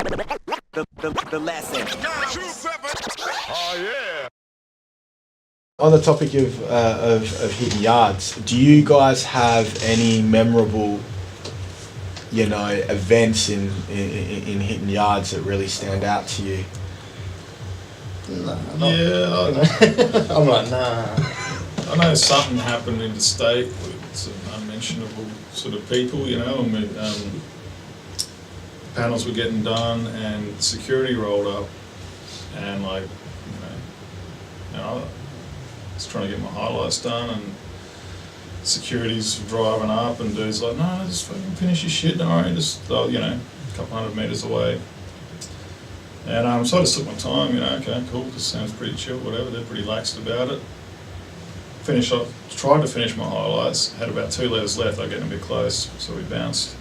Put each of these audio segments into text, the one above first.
the lesson. Oh yeah. On the topic of hitting yards, do you guys have any memorable, events in hitting yards that really stand out to you? No, Yeah, I'm like, nah. I know something happened interstate with some unmentionable sort of people, and we, panels were getting done and security rolled up, and I was trying to get my highlights done, and security's driving up, and dude's like, no, just fucking finish your shit, alright, just, a couple hundred metres away. And so I just took my time, okay, cool, this sounds pretty chill, whatever, they're pretty laxed about it. Tried to finish my highlights, had about 2 letters left, I was getting a bit close, so we bounced.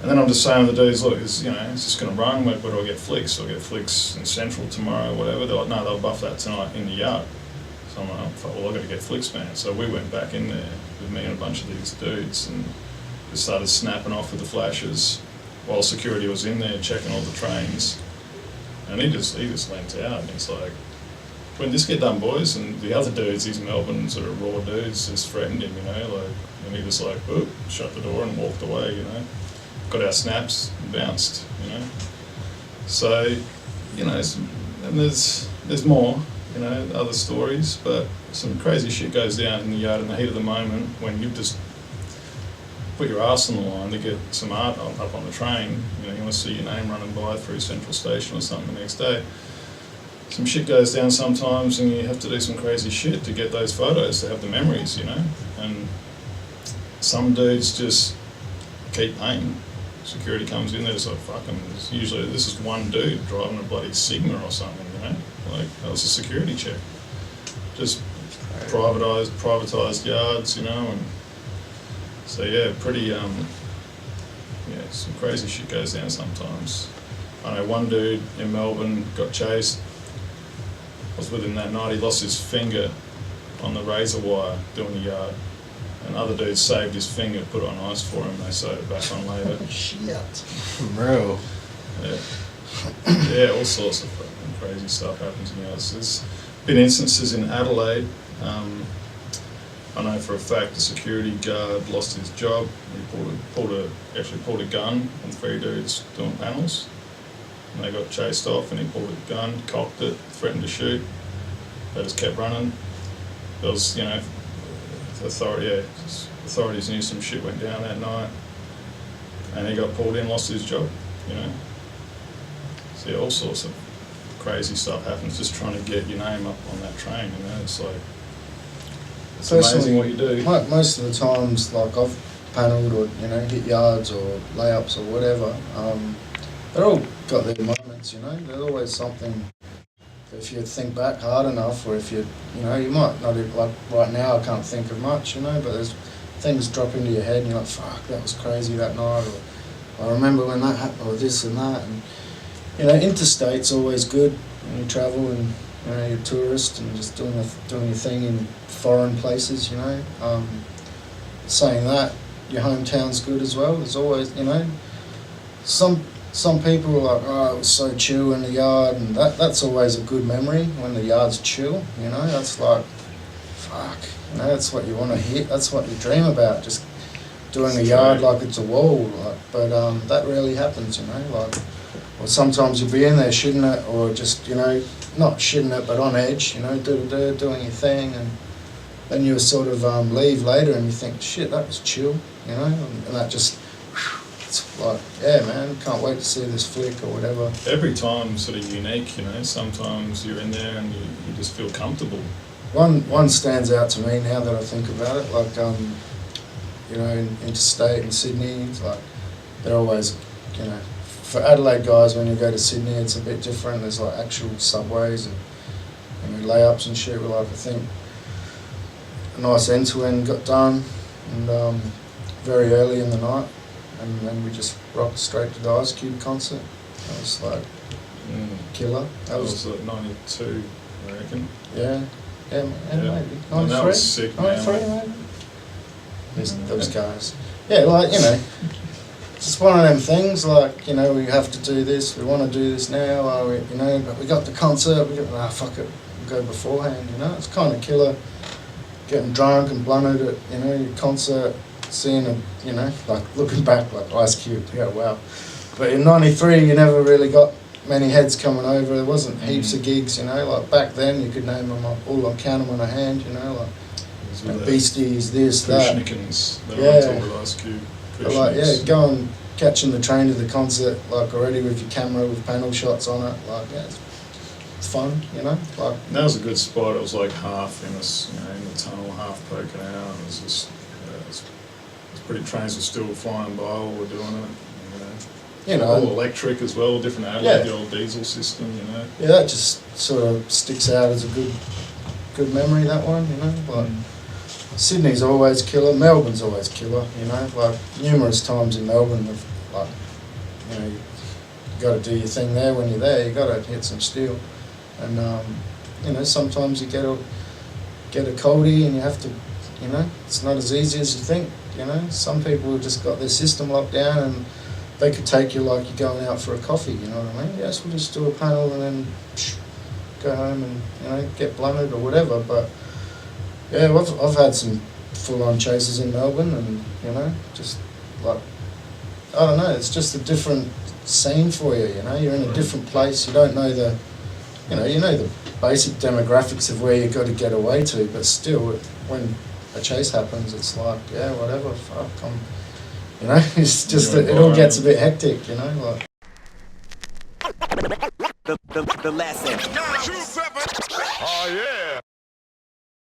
And then I'm just saying to the dudes, look, it's just going to run, where do I get flicks? So I get flicks in Central tomorrow, whatever. They're like, no, they'll buff that tonight in the yard. So I'm like, oh, fuck, well, I've got to get flicks, man. So we went back in there with me and a bunch of these dudes and just started snapping off with the flashes while security was in there checking all the trains. And he just leant out and he's like, when this get done, boys? And the other dudes, these Melbourne sort of raw dudes, just threatened him, and he just like, whoop, shut the door and walked away, Got our snaps and bounced, So, and there's more, other stories, but some crazy shit goes down in the yard in the heat of the moment when you've just put your ass on the line to get some art up on the train. You want to see your name running by through Central Station or something the next day. Some shit goes down sometimes and you have to do some crazy shit to get those photos, to have the memories, And some dudes just keep paying. Security comes in, they're just like, fuck them. Usually this is one dude driving a bloody Sigma or something, Like, that was a security check. Just privatised yards, and so yeah, pretty, some crazy shit goes down sometimes. I know one dude in Melbourne got chased. I was with him that night, he lost his finger on the razor wire doing the yard. And other dudes saved his finger, put it on ice for him, they sewed it back on later. Shit. Bro. Yeah, all sorts of fucking crazy stuff happens in yards. There's been instances in Adelaide. I know for a fact the security guard lost his job. He pulled a gun on 3 dudes doing panels. And they got chased off and he pulled a gun, cocked it, threatened to shoot. They just kept running. There was, authorities knew some shit went down that night. And he got pulled in, lost his job, So yeah, all sorts of crazy stuff happens just trying to get your name up on that train, It's like, it's amazing what you do. Most of the times, like I've panelled or, hit yards or layups or whatever, they're all got their moments, There's always something, if you think back hard enough, or if you might not, like right now I can't think of much, but there's things drop into your head and you're like, fuck, that was crazy that night, or I remember when that happened, or this and that, and interstate's always good when you travel and, you're a tourist and just doing your thing in foreign places, Saying that, your hometown's good as well. There's always, some people are like, oh, it was so chill in the yard, and that's always a good memory when the yard's chill, That's like, fuck, that's what you want to hit. That's what you dream about, just doing a yard like it's a wall. Like, but that rarely happens, Like, or sometimes you'll be in there shitting it, or just, not shitting it, but on edge, doing your thing, and then you sort of leave later and you think, shit, that was chill, and that just, it's like, yeah, man, can't wait to see this flick or whatever. Every time's sort of unique, Sometimes you're in there and you just feel comfortable. One stands out to me now that I think about it, like, in interstate in Sydney, it's like, they're always, for Adelaide guys, when you go to Sydney, it's a bit different. There's like actual subways and layups and shit. Like, I think a nice end-to-end got done, and very early in the night, and then we just rocked straight to the Ice Cube concert. That was like killer. That was like 92, I reckon. Yeah, maybe 93. That was sick, 93, man. maybe. Those guys. Yeah, like, just one of them things, like, you know, we have to do this, we want to do this now, you know, but we got the concert, fuck it, we'll go beforehand, you know. It's kind of killer getting drunk and blunted at, you know, your concert, seeing a, you know, like looking back like Ice Cube, yeah, wow. But in '93 you never really got many heads coming over, there wasn't heaps of gigs, you know, like back then you could name them all, on count them on a hand, you know, like Beasties, this, that. Kushnikins, they were on tour with Ice Cube. But like, yeah, going, catching the train to the concert, like already with your camera with panel shots on it, like, yeah, it's fun, you know. Like, and that was a good spot. It was like half in us, you know, in the tunnel, half poking out. It was just, it was pretty. Trains were still flying by while we're doing it. you know, all electric as well, different outlet, the old diesel system, you know. Yeah, that just sort of sticks out as a good memory. That one, you know, like. Sydney's always killer, Melbourne's always killer, you know, like numerous times in Melbourne, like, you know, you got to do your thing there when you're there, you got to hit some steel, and you know, sometimes you get a coldie and you have to, you know, it's not as easy as you think, you know. Some people have just got their system locked down and they could take you like you're going out for a coffee, you know what I mean? Yes, we'll just do a panel and then go home and, you know, get blunted or whatever, but yeah, I've had some full-on chases in Melbourne, and you know, just like, I don't know, it's just a different scene for you. You know, you're in a different place. You don't know the, you know the basic demographics of where you got to get away to, but still, when a chase happens, it's like, yeah, whatever, fuck, you know, it's just that it all gets a bit hectic. You know, like. The lesson. 2-7. Oh yeah.